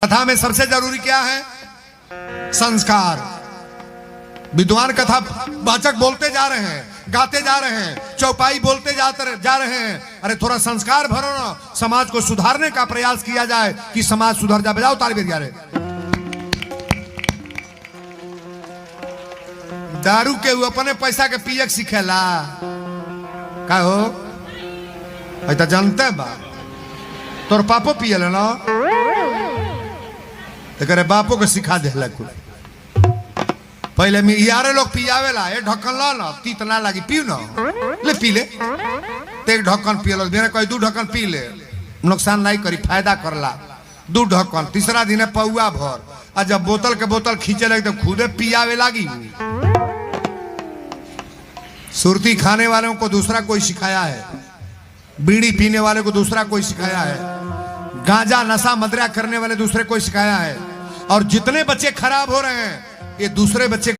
कथा में सबसे जरूरी क्या है? संस्कार। विद्वान कथा वाचक बोलते जा रहे हैं, गाते जा रहे हैं, चौपाई बोलते जा रहे हैं। अरे थोड़ा संस्कार भरो ना, समाज को सुधारने का प्रयास किया जाए कि समाज सुधर जाए। बजाओ ताली बजा रहे। दारू के अपने पैसा के पिए सिखेला का हो? ऐसा जानते बा तोर पापो पिए ना, तो करे बापो के सिखा दे। पहले में यारे लोग पियावेला, ये ढक्कन ला ना, तीत ना लगी, पीऊ ना, ले पी ले। तो एक ढक्कन पिए लो, मेरा कोई 2 ढक्कन पी ले, नुकसान नहीं करी, फायदा करला। 2 ढक्कन, तीसरा दिन है पौआ भर। और जब बोतल के बोतल खींचे लगे तो खुदे पियावे लगी। सुरती खाने वालों को दूसरा कोई सिखाया है, बीड़ी पीने वाले को दूसरा कोई सिखाया है, गांजा नशा मदिरा करने वाले दूसरे कोई सिखाया है। और जितने बच्चे खराब हो रहे हैं ये दूसरे बच्चे